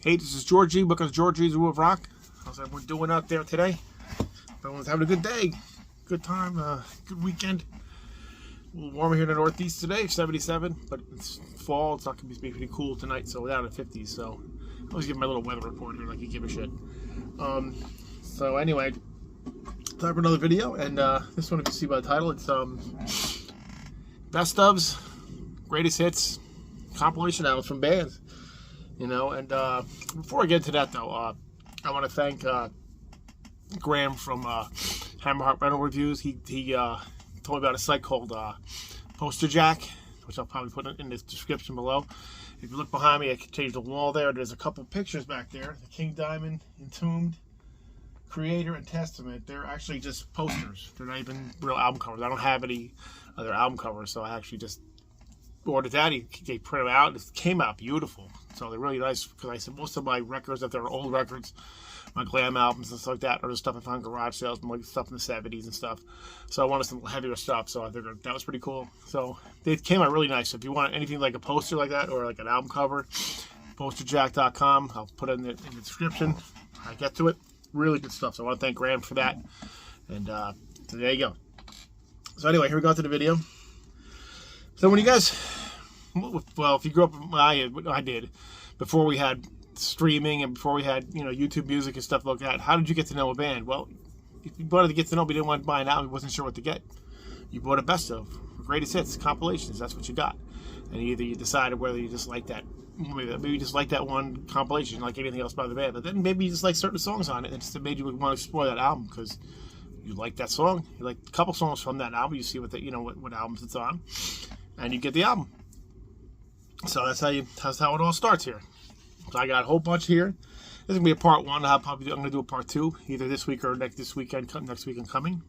Hey, this is Georgie because Georgie's Rule of Rock. How's everyone doing out there today? Everyone's having a good day, good time, good weekend. A little warmer here in the Northeast today, 77, but it's fall. It's not going to be pretty cool tonight, so we're down in the 50s. So I always give my little weather report here like you give a shit. So anyway, time for another video, and this one, if you see by the title, it's best ofs, greatest hits, compilation albums from bands. You know, and before I get into that, though, I want to thank Graham from Hammerheart Rental Reviews. He told me about a site called Poster Jack, which I'll probably put in the description below. If you look behind me, I can change the wall there. There's a couple pictures back there. The King Diamond, Entombed, Creator, and Testament. They're actually just posters. They're not even real album covers. I don't have any other album covers, so I actually just ordered that. They print them out. It came out beautiful. So they're really nice, because I said most of my records, if they're old records, my glam albums and stuff like that, are the stuff I found in garage sales, like stuff in the 70s and stuff. So I wanted some heavier stuff, so I figured that was pretty cool. So they came out really nice. So if you want anything like a poster like that, or like an album cover, posterjack.com. I'll put it in the description. I get to it. Really good stuff. So I want to thank Graham for that. And so there you go. So anyway, here we go to the video. So when you guys, well, if you grew up, I did, before we had streaming and before we had, you know, YouTube Music and stuff like that, how did you get to know a band? Well, if you wanted to get to know, but you didn't want to buy an album, you wasn't sure what to get. You bought a best of, greatest hits, compilations. That's what you got. And either you decided whether you just like that, maybe you just like that one compilation, like anything else by the band. But then maybe you just like certain songs on it, and it made you want to explore that album because you like that song. You like a couple songs from that album. You see what what albums it's on, and you get the album. So that's how it all starts here. So I got a whole bunch here. This is gonna be a part one. I'm gonna do a part two either this week or next weekend coming.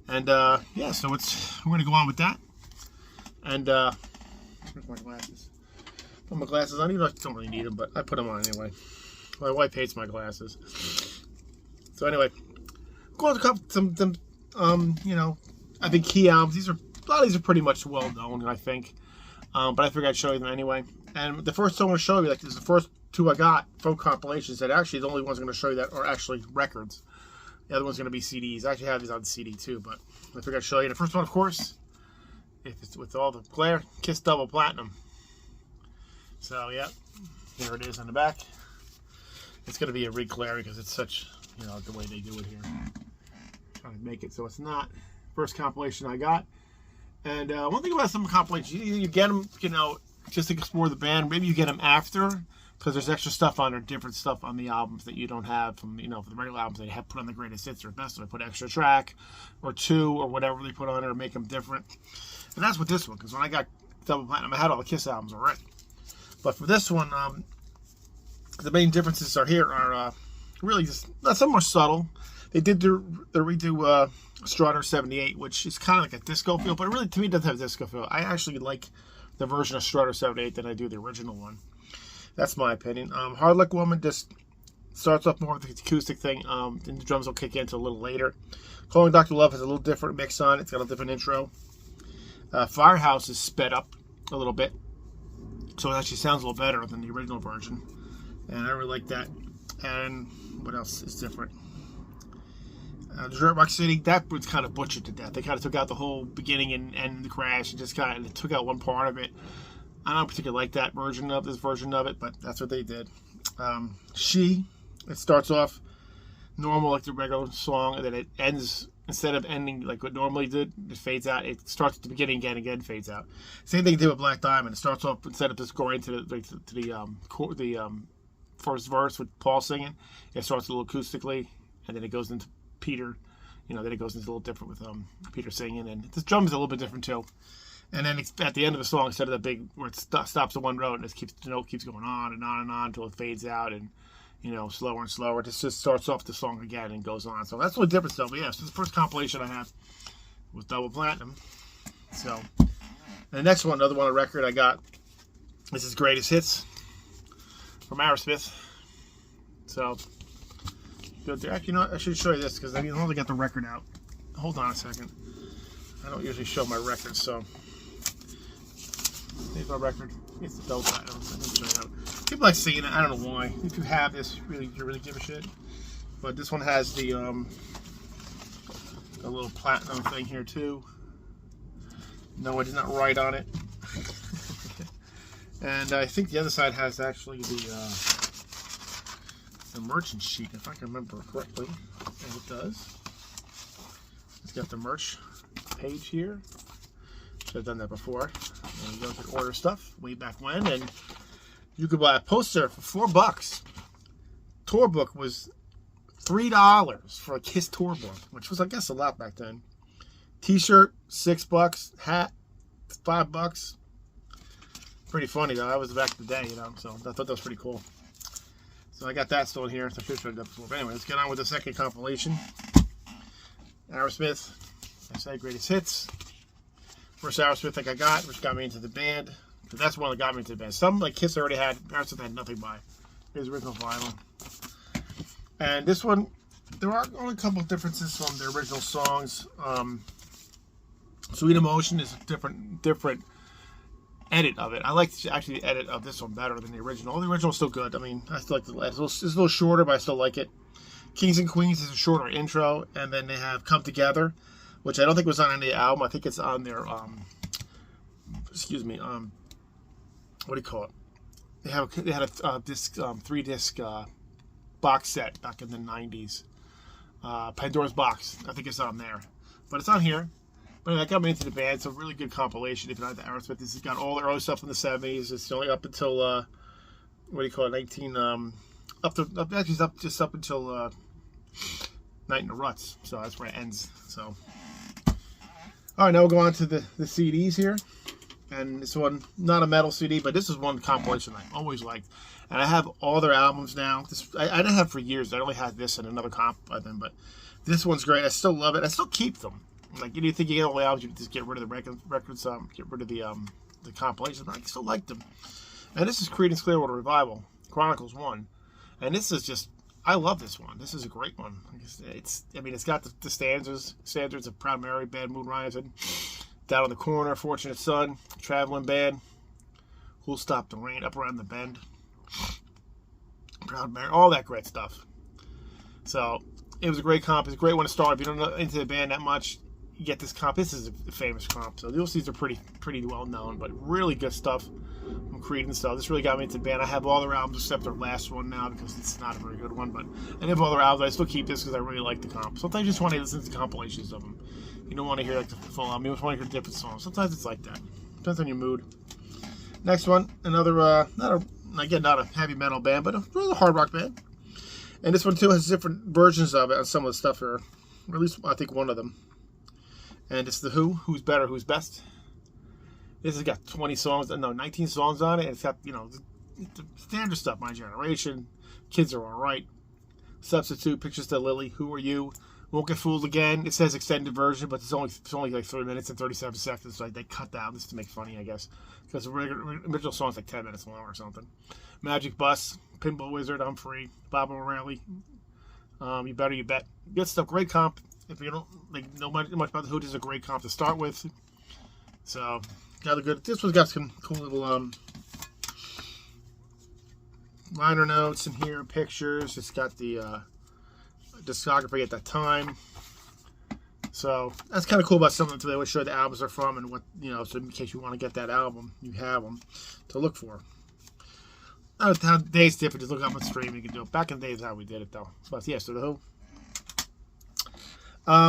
And yeah, so we're gonna go on with that. And where's my glasses? Put my glasses on. Even though I don't really need them, but I put them on anyway. My wife hates my glasses. So anyway, go on to some you know, I think key albums. A lot of these are pretty much well known, I think. But I figured I'd show you them anyway. And the first song I'm going to show you, like, this is the first two I got from compilations. That actually, the only ones I'm going to show you that are actually records. The other one's going to be CDs. I actually have these on CD too, but I figured I'd show you. The first one, of course, if it's with all the glare, Kiss Double Platinum. So, yeah, here it is on the back. It's going to be a re-glare because it's such, you know, the way they do it here. Trying to make it so it's not. First compilation I got. And one thing about some compilations, you get them, you know, just to explore the band. Maybe you get them after, because there's extra stuff on there, different stuff on the albums that you don't have from, you know, for the regular albums they have put on the greatest hits or best. So they put extra track or two or whatever they put on there to make them different. And that's with this one, because when I got Double Platinum, I had all the Kiss albums already. But for this one, the main differences are really just some more subtle. They did the redo Strutter 78, which is kind of like a disco feel, but it really, to me, doesn't have a disco feel. I actually like the version of Strutter 78 than I do the original one. That's my opinion. Hard Luck Woman just starts off more with the acoustic thing, and the drums will kick into a little later. Calling Dr. Love has a little different mix on it. It's got a different intro. Firehouse is sped up a little bit, so it actually sounds a little better than the original version, and I really like that. And what else is different? Dirt Rock City, that was kind of butchered to death. They kind of took out the whole beginning and end of the crash and just kind of took out one part of it. I don't particularly like that version of it, but that's what they did. It starts off normal like the regular song, and then it ends, instead of ending like what normally did, it fades out. It starts at the beginning again, fades out. Same thing they did with Black Diamond. It starts off, instead of just going to the first verse with Paul singing, it starts a little acoustically, and then it goes into Peter, you know, then it goes into a little different with Peter singing, and the drums is a little bit different too. And then it's at the end of the song, instead of the big where it stops at one note, and the note keeps going on and on and on until it fades out, and you know, slower and slower. It just starts off the song again and goes on. So that's the only difference though. But yeah, so the first compilation I have was Double Platinum. So the next one, another one on record I got. This is Greatest Hits from Aerosmith. So. Actually, you know what? I should show you this because I only got the record out. Hold on a second. I don't usually show my records, so Here's my record. It's the double platinum. People like seeing it. I don't know why. If you have this, you really give a shit. But this one has the a little platinum thing here too. No, I did not write on it. And I think the other side has actually the merchant sheet, if I can remember correctly. And it does. It's got the merch page here. Should have done that before. And you guys could order stuff way back when, and you could buy a poster for $4. Tour book was $3 for a Kiss tour book, which was, I guess, a lot back then. T-shirt, $6. Hat, $5. Pretty funny though. That was back in the day, you know. So I thought that was pretty cool. So I got that still in here. So I should have showed that before. But anyway, let's get on with the second compilation. Aerosmith, I say greatest hits. First Aerosmith thing I got, which got me into the band. Because that's one that got me into the band. Some like Kiss already had. Aerosmith had nothing by. Here's the original vinyl. And this one, there are only a couple of differences from the original songs. Sweet Emotion is a different edit of it. I like actually the edit of this one better than the original. The original is still good. I mean, I still like the edit. It's a little shorter, but I still like it. Kings and Queens is a shorter intro, and then they have Come Together, which I don't think was on any album. I think it's on their excuse me, what do you call it? They had a disc 3-disc box set back in the 90s. Pandora's Box. I think it's on there, but it's on here. But that got me into the band. It's a really good compilation. If you like the Aerosmith, this has got all the early stuff in the 70s. It's only up until what do you call it? Just up until Night in the Ruts. So that's where it ends. So, all right, now we'll go on to the CDs here. And this one, not a metal CD, but this is one compilation I always liked. And I have all their albums now. I didn't have for years. I only had this and another comp by them, but this one's great. I still love it. I still keep them. Like, you think you get all the albums, you just get rid of the records, get rid of the compilations, but I still like them. And this is Creedence Clearwater Revival, Chronicles 1. And this is just, I love this one. This is a great one. It's got the standards of Proud Mary, Bad Moon Rising, Down on the Corner, Fortunate Son, Traveling Band, Who'll Stop the Rain, Up Around the Bend, Proud Mary, all that great stuff. So, it was a great comp. It's a great one to start. If you don't know into the band that much, you get this comp. This is a famous comp. So, you'll see these are pretty well known, but really good stuff from Creed and stuff. This really got me into the band. I have all their albums except their last one now because it's not a very good one, but I have all their albums. I still keep this because I really like the comp. Sometimes you just want to listen to compilations of them. You don't want to hear like the full album. You just want to hear different songs. Sometimes it's like that. Depends on your mood. Next one, another not a heavy metal band, but a hard rock band. And this one too has different versions of it on some of the stuff here. Or at least I think one of them. And it's the Who, Who's Better, Who's Best. This has got 19 songs on it. And it's got, the standard stuff. My Generation, Kids Are Alright, Substitute, Pictures to Lily, Who Are You, Won't Get Fooled Again. It says extended version, but it's only like 3 minutes and 37 seconds. So they cut down this to make it funny, I guess. Because the original song's like 10 minutes long or something. Magic Bus, Pinball Wizard, I'm Free, Bob O'Reilly, You Better You Bet. Good stuff. Great comp. If you don't know much about the Who, this is a great comp to start with. So, got a good. This one's got some cool little liner notes in here, pictures. It's got the discography at that time. So that's kind of cool about some of them. They always show the albums they're from and what So in case you want to get that album, you have them to look for. Days different. Just look up on stream. You can do it. Back in the days, how we did it though. But yeah, so the Who.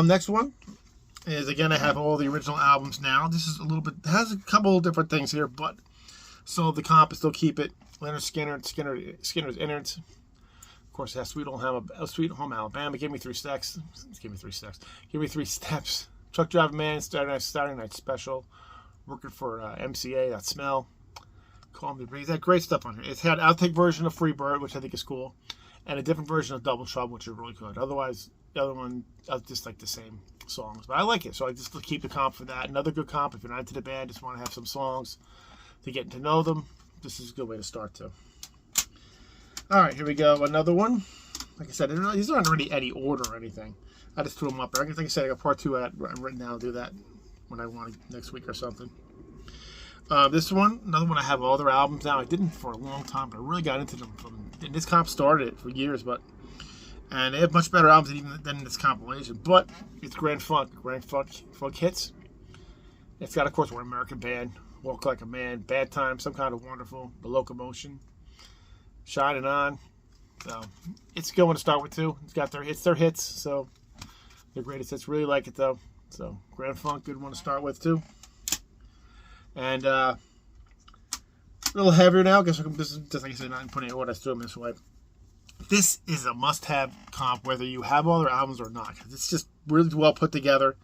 Next one is, again, I have all the original albums now. This is has a couple of different things here, but so the comp is still keep it. Leonard Skinner's Innards. Of course, it has Sweet Home Alabama. Give Me 3 Steps. Give Me 3 Steps. Truck Driving Man. Saturday Night Special. Working for MCA. That Smell. Calm the Breeze. That great stuff on here. It's had an outtake version of Free Bird, which I think is cool, and a different version of Double Trouble, which is really good. Otherwise, the other one, I just like the same songs. But I like it, so I just keep the comp for that. Another good comp if you're not into the band, just want to have some songs to get to know them. This is a good way to start, too. All right, here we go. Another one. Like I said, these aren't really any order or anything. I just threw them up there. Like I said, I got part 2 written down. I'll do that when I want next week or something. This one, another one I have all their albums now. I didn't for a long time, but I really got into them and this comp started it for years, and they have much better albums even than this compilation. But it's Grand Funk hits. It's got, of course, One American Band, Walk Like a Man, Bad Time, Some Kind of Wonderful, The Locomotion, Shining On. So it's a good one to start with too. It's got their hits, so their greatest hits. Really like it though. So Grand Funk, good one to start with too. And a little heavier now. I guess this is just like I said, not putting it in order. I threw them this way. This is a must-have comp, whether you have all their albums or not. It's just really well put together.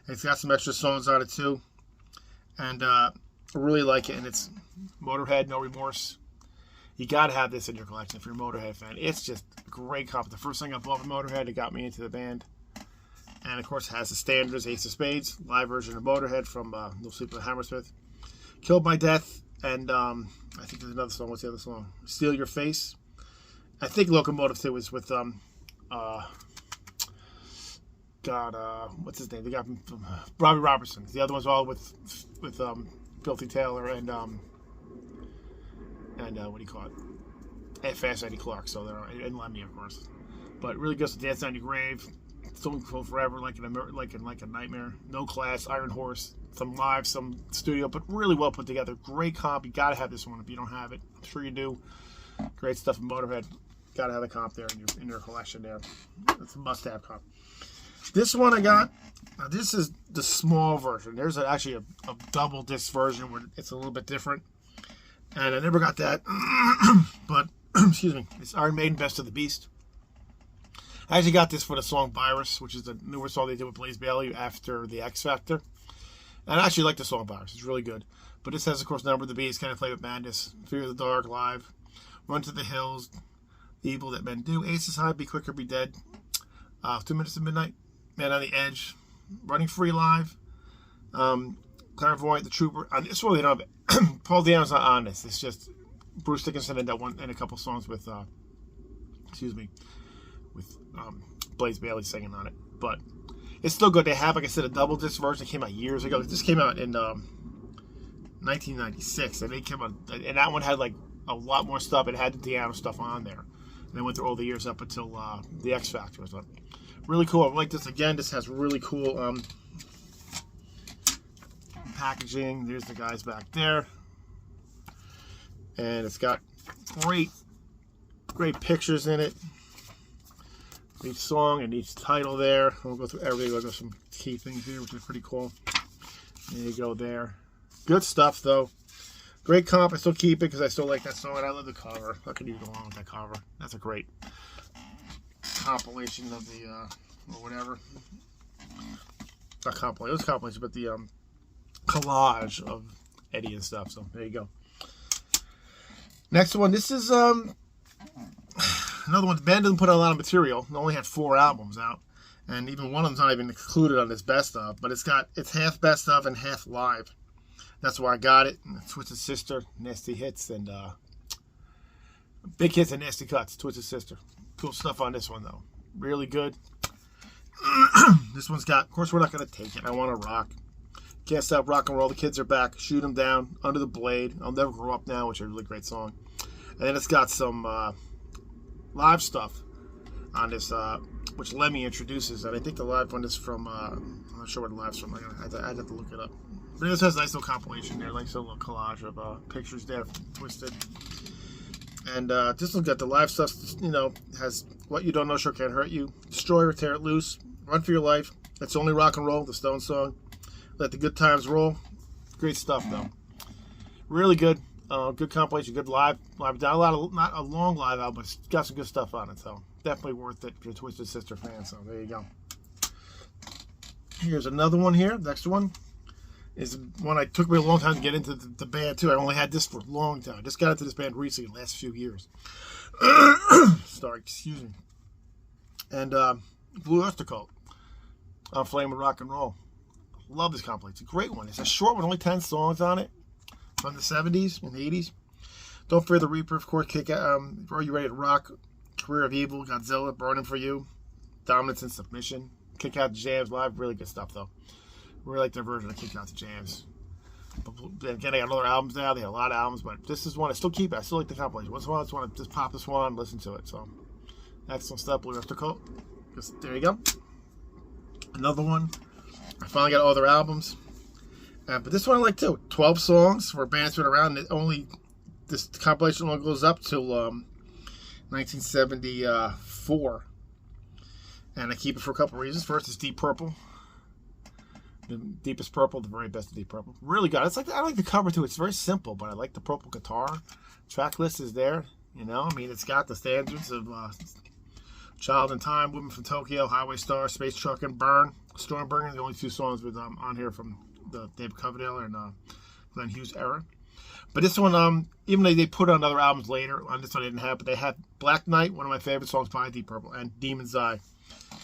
It's got some extra songs on it too, and I really like it. And it's Motorhead, No Remorse. You gotta have this in your collection if you're a Motorhead fan. It's just a great comp. The first thing I bought from Motorhead, it got me into the band. And of course, it has the standards: Ace of Spades, live version of Motorhead from No Sleep with Hammersmith, Killed by Death, and I think there's another song. What's the other song? Steal Your Face. I think Locomotive too was with what's his name? They got from Robbie Robertson. The other one's all with Filthy Taylor and what do you call it? Fast Eddie Clark. So they're and Lemmy, of course. But really good to Dance on Your Grave, Stone Cold Forever, like a Nightmare, No Class, Iron Horse, some live, some studio, but really well put together. Great comp. You gotta have this one if you don't have it. I'm sure you do. Great stuff in Motorhead. Gotta have a comp there in your collection there. It's a must-have comp. This one I got. Now this is the small version. There's actually a double disc version where it's a little bit different, and I never got that. But excuse me, it's Iron Maiden Best of the Beast. I actually got this for the song Virus, which is the newer song they did with Blaze Bayley after the X Factor. And I actually like the song Virus. It's really good. But this has, of course, Number of the Beast, Kind of Play with Madness, Fear of the Dark, Live, Run to the Hills, The Evil That Men Do, Aces High, Be Quick or Be Dead, 2 Minutes to Midnight, Man on the Edge, Running Free Live, Clairvoyant, The Trooper. On this one, they don't have Paul Diano's not on this. It's just Bruce Dickinson and that one and a couple songs with Blaze Bayley singing on it. But it's still good. They have, like I said, a double disc version that came out years ago. This came out in 1996, and they came out, and that one had like a lot more stuff. It had the Diano stuff on there, and they went through all the years up until the X Factor. So really cool. I like this again. This has really cool packaging. There's the guys back there, and it's got great pictures in it. Each song and each title there. I won't go through everything. I'll go some key things here, which is pretty cool. There you go there. Good stuff, though. Great comp. I still keep it because I still like that song, and I love the cover. How can you go wrong with that cover? That's a great compilation of the, or whatever. Not compilation. It was a compilation, but the collage of Eddie and stuff. So, there you go. Next one. This is, another one. The band doesn't put out a lot of material. It only had 4 albums out, and even one of them's not even included on this best of. But it's half best of and half live. That's why I got it. Twisted Sister, Nasty Hits, and Big Hits and Nasty Cuts. Twisted Sister. Cool stuff on this one though. Really good. This one's got. Of course, we're not gonna take it. I Want to Rock. Can't Stop Rock and Roll. The Kids Are Back. Shoot 'Em Down. Under the Blade. I'll Never Grow Up Now, which is a really great song. And then it's got some live stuff on this, which Lemmy introduces, and I think the live one is from, I'm not sure what the live's from. I'd have to look it up. But this has a nice little compilation there, nice little collage of pictures there, Twisted. And this one's got the live stuff, has What You Don't Know Sure Can't Hurt You, Destroy or Tear It Loose, Run for Your Life, It's Only Rock and Roll, the Stones song, Let the Good Times Roll. Great stuff, though. Really good. Good compilation, good live. Not a long live album, but it's got some good stuff on it. So definitely worth it if you're a Twisted Sister fan. So there you go. Here's another one here. Next one is one I took me a long time to get into the band too. I only had this for a long time. I just got into this band recently, the last few years. Sorry, excuse me. And Blue Oyster Cult, On Flame with Rock and Roll. Love this compilation. It's a great one. It's a short one, only 10 songs on it. From the 70s and the 80s. Don't Fear the Reaper, of course. Are You Ready to Rock? Career of Evil, Godzilla, Burning for You, Dominance and Submission, Kick Out the Jams live. Really good stuff, though. Really like their version of Kick Out the Jams. But again, I got other albums now. They have a lot of albums, but this is one I still keep. I still like the compilation. Once in a while, I just want to just pop this one on and listen to it. So excellent stuff. Blue Oyster Cult. Just, there you go. Another one. I finally got all their albums. But this one I like too. 12 songs for bands been around. This compilation only goes up till 1974. And I keep it for a couple of reasons. First, it's Deep Purple. The Deepest Purple, the very best of Deep Purple. Really good. It's like, I like the cover too. It's very simple, but I like the purple guitar. Track list is there. You know, I mean, it's got the standards of Child in Time, Women from Tokyo, Highway Star, Space Truck, and Burn. Stormbringer, the only two songs with on here from the David Coverdale and Glenn Hughes era. But this one, even though they put on other albums later, on this one they didn't have, but they had Black Knight, one of my favorite songs by Deep Purple, and Demon's Eye.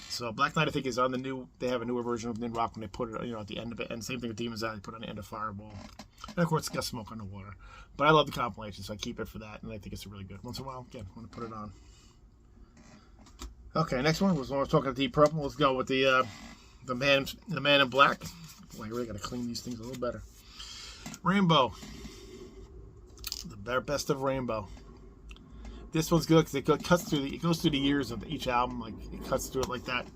So Black Knight, I think, is on the new. They have a newer version of Nin Rock when they put it, at the end of it. And same thing with Demon's Eye, they put it on the end of Fireball. And of course, it's got Smoke on the Water. But I love the compilation, so I keep it for that, and I think it's really good. Once in a while, again, I want to put it on. Okay, next one was when I was talking to Deep Purple. Let's go with the man in Black. Boy, I really got to clean these things a little better. Rainbow, the best of Rainbow. This one's good because it goes through the years of each album. Like it cuts through it like that.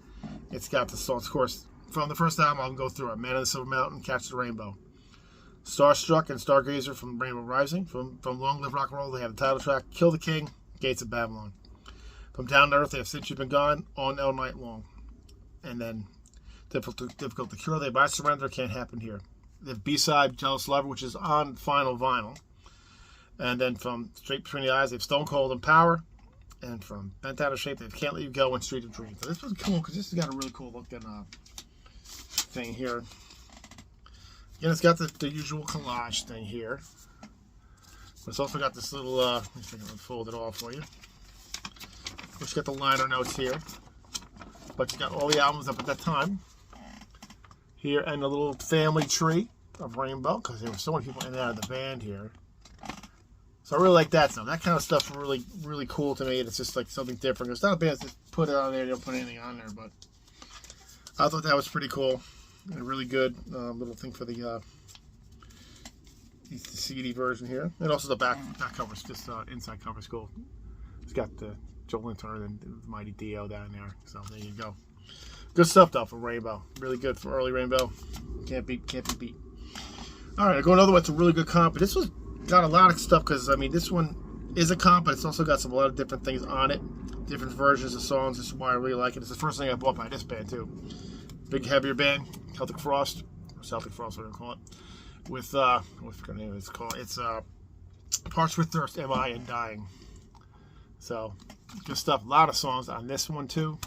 It's got the songs, of course, from the first album. I'll go through it. Man of the Silver Mountain, Catch the Rainbow, Starstruck and Stargazer from Rainbow Rising. From Long Live Rock and Roll, they have the title track, Kill the King, Gates of Babylon. From Down to Earth, they have Since You've Been Gone, On All Night Long. And then Difficult to Cure, they have I Surrender, Can't Happen Here. They have B-side, Jealous Lover, which is on final vinyl. And then from Straight Between the Eyes, they have Stone Cold and Power. And from Bent Out of Shape, they have Can't Let You Go and Street of Dreams. So this was cool because this has got a really cool looking thing here. Again, it's got the usual collage thing here. But it's also got this little, let me see if I can fold it all for you. Of course, you got the liner notes here. But you got all the albums up at that time. Here, and a little family tree of Rainbow, because there were so many people in and out of the band here. So I really like that stuff. That kind of stuff's really, really cool to me. It's just like something different. It's not a band that put it on there, they don't put anything on there, but I thought that was pretty cool. A really good little thing for the CD version here. And also the back cover's just inside cover's cool. It's got the Joe Linton and the Mighty Dio down there. So there you go. Good stuff though for Rainbow. Really good for early Rainbow. Can't be beat. All right, I go another one. It's a really good comp. But this was got a lot of stuff because I mean this one is a comp, but it's also got a lot of different things on it, different versions of songs. This is why I really like it. It's the first thing I bought by this band too. Big heavier band, Celtic Frost, or Celtic Frost, whatever you call it. With what's the name it's called? It's Parched with Thirst, Am I and Dying. So good stuff. A lot of songs on this one too.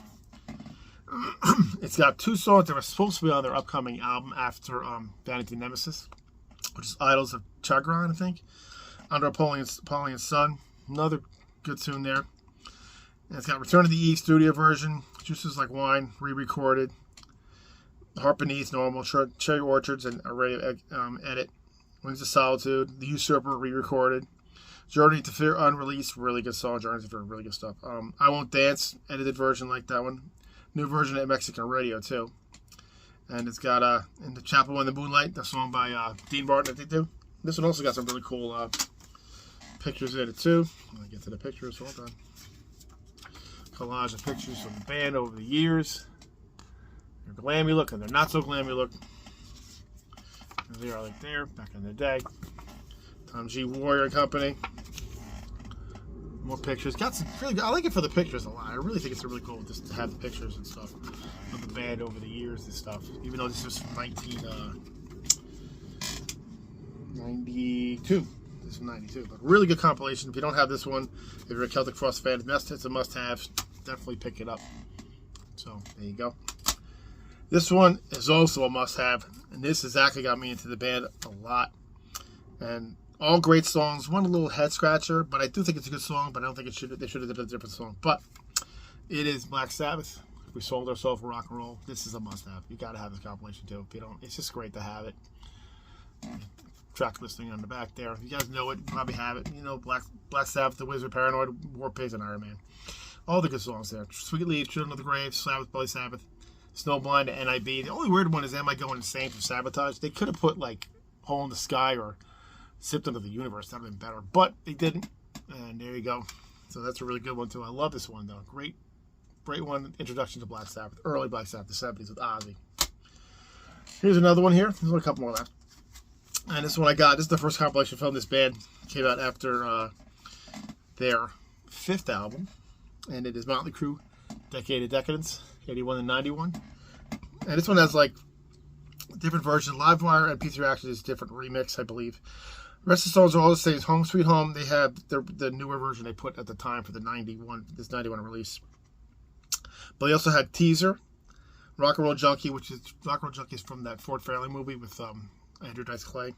It's got two songs that were supposed to be on their upcoming album after Vanity Nemesis, which is Idols of Chagrin, I think. Under Apollyon's Sun, another good tune there. And it's got Return to the Eve studio version, Juices Like Wine, re-recorded, Heart Beneath, Normal, Cherry Orchards, and Array edit, Wings of Solitude, The Usurper, re-recorded, Journey to Fear, unreleased, really good song, Journey to Fear, really good stuff. I Won't Dance, edited version like that one. New version at Mexican Radio, too. And it's got, in the Chapel in the Moonlight, the song by Dean Martin, I think, too. This one also got some really cool pictures in it, too. Let me get to the pictures, hold on. Collage of pictures from the band over the years. They're glammy look, and they're not so glammy look. There they are, like there, back in the day. Tom G. Warrior Company. More pictures. Got some really good. I like it for the pictures a lot. I really think it's really cool just to have the pictures and stuff of the band over the years and stuff. Even though this was from 1992. This is from 92. But really good compilation. If you don't have this one, if you're a Celtic Frost fan, it's a must-have. Definitely pick it up. So there you go. This one is also a must-have, and this exactly got me into the band a lot. And all great songs. One little head scratcher, but I do think it's a good song. But I don't think they should have did a different song. But it is Black Sabbath. If we sold ourselves for rock and roll, this is a must-have. You got to have this compilation too. If you don't, it's just great to have it. Track listing on the back there. If you guys know it, you probably have it. You know, Black Sabbath, The Wizard, Paranoid, War Pigs, and Iron Man. All the good songs there. Sweet Leaf, Children of the Grave, Sabbath, Bloody Sabbath, Snowblind, and NIB. The only weird one is Am I Going Insane from Sabotage. They could have put like Hole in the Sky or Symptom of the Universe. That would have been better, but they didn't, and there you go. So that's a really good one too. I love this one though. Great one. Introduction to Black Sabbath, early Black Sabbath, the 70s with Ozzy. Here's another one here. There's only a couple more left. And this one I got. This is the first compilation film. This band came out after their 5th album, and it is Motley Crue, Decade of Decadence, 81 and 91. And this one has like different versions. Livewire and P3 Action is different remix, I believe. The rest of the songs are all the same. Home Sweet Home, they have the newer version they put at the time for the 91 release. But they also had Teaser, Rock and Roll Junkie, which is Rock and Roll Junkie is from that Ford Fairlane movie with Andrew Dice Clay.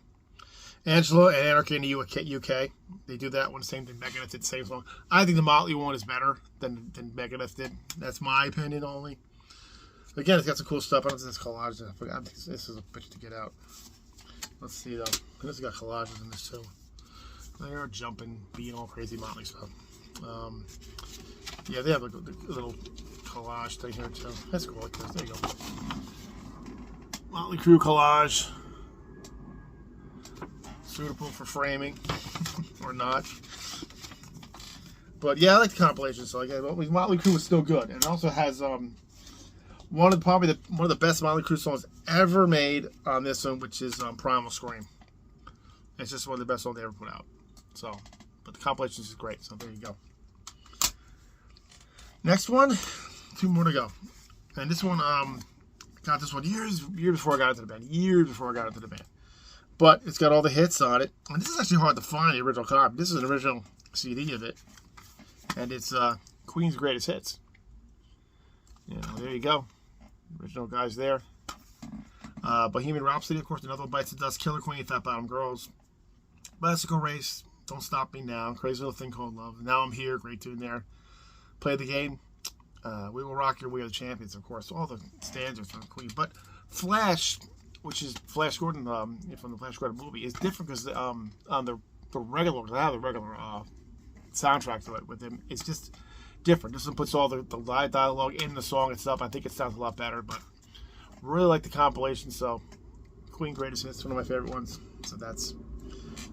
Angela and Anarchy in the UK. They do that one. Same thing. Megadeth did the same song. I think the Motley one is better than Megadeth did. That's my opinion only. Again, it's got some cool stuff. I don't think it's collage. I forgot. This is a bitch to get out. Let's see though. This has got collages in this too. They are jumping, being all crazy Motley stuff. Yeah, they have a little collage thing here too. That's cool. Like this. There you go. Motley Crue collage. Suitable for framing or not. But yeah, I like the compilation. So like, Motley Crue was still good, and it also has one of the best Motley Crue songs ever made on this one, which is Primal Scream. It's just one of the best songs they ever put out. So, but the compilation is great. So there you go. Next one, 2 more to go, and this one got this one years before I got into the band. Years before I got into the band. But it's got all the hits on it. And this is actually hard to find, the original copy. This is an original CD of it. And it's Queen's Greatest Hits. You know, there you go. Original guys there. Bohemian Rhapsody, of course, Another One Bites the Dust, Killer Queen, Fat Bottom Girls, Bicycle Race, Don't Stop Me Now, Crazy Little Thing Called Love, Now I'm Here, great tune there. Play the Game, We Will Rock You, We Are the Champions, of course. All the standards from Queen. But Flash, which is Flash Gordon from the Flash Gordon movie, is different because on the regular soundtrack to it with him, it's just different. This one puts all the live dialogue in the song itself. I think it sounds a lot better, but really like the compilation. So Queen Greatest Hits, one of my favorite ones. So that's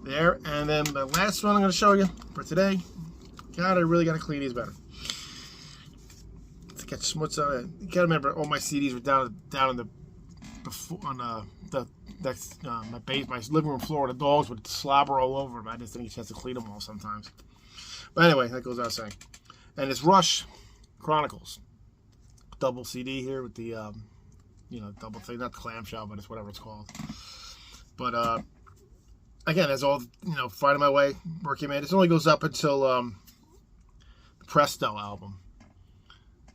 there. And then the last one I'm going to show you for today. God, I really got to clean these better. To get schmutz on it. You got to remember, all my CDs were down in the my living room floor. The dogs would slobber all over them. I just didn't get a chance to clean them all sometimes. But anyway, that goes without saying. And it's Rush Chronicles, double CD here with the double thing, not the clamshell, but it's whatever it's called. But again, that's all Finding My Way, Working Man. It only goes up until the Presto album.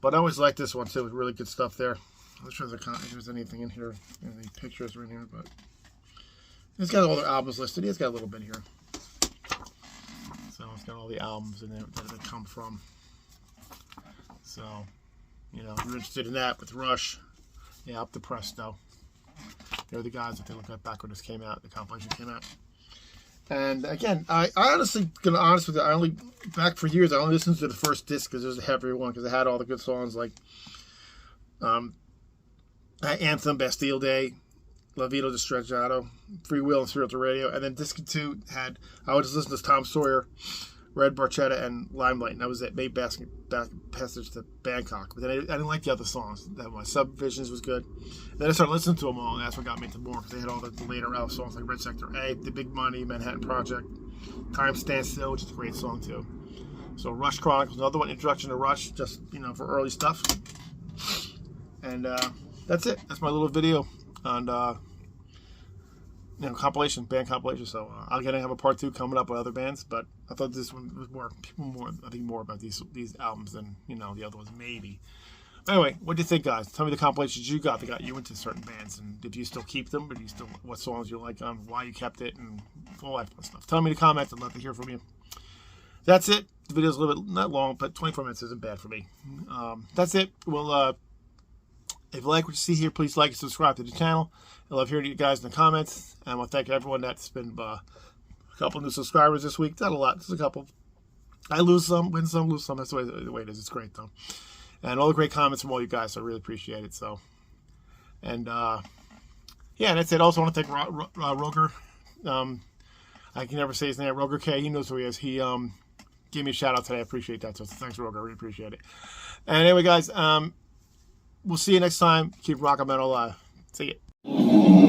But I always like this one too. With really good stuff there. I'm not sure if there's anything in here, any pictures are in here, but it's got all the albums listed. It's got a little bit here. So it's got all the albums in there that they come from. So, if you're interested in that with Rush, yeah, up to Presto. They're the guys that they look at back when this came out, the compilation came out. And again, I honestly, gonna be honest with you, back for years, I only listened to the first disc because it was a heavier one, because it had all the good songs like Anthem, Bastille Day, La Vida Distracciato, Free Will, and Spiritual Radio. And then disc 2 had, I would just listen to Tom Sawyer, Red Barchetta, and Limelight, and that was it. Made Passage to Bangkok. But then I didn't like the other songs that much. Subvisions was good. And then I started listening to them all, and that's what got me into more, because they had all the later album songs like Red Sector A, The Big Money, Manhattan Project, Time Stands Still, which is a great song too. So Rush Chronicles, another one, Introduction to Rush, just for early stuff. And that's it. That's my little video on compilation, band compilation. So I'm gonna have a part 2 coming up with other bands, but I thought this one was more about these albums than the other ones maybe. But anyway, what do you think, guys? Tell me the compilations you got that got you into certain bands, and did you still keep them, or do you still, what songs you like, why you kept it, and all that fun stuff. Tell me in the comments. I'd love to hear from you. That's it. The video's a little bit not long, but 24 minutes isn't bad for me. That's it. Well, if you like what you see here, please like and subscribe to the channel. I love hearing you guys in the comments. And I want to thank everyone that's been a couple new subscribers this week. Not a lot, just a couple. I lose some, win some, lose some. That's the way it is. It's great, though. And all the great comments from all you guys, so I really appreciate it. So, and yeah, that's it. I also want to thank Roger I can never say his name. Roger K. He knows who he is. He gave me a shout out today. I appreciate that. So thanks, Roger. I really appreciate it. And anyway, guys, we'll see you next time. Keep rocking metal. See you.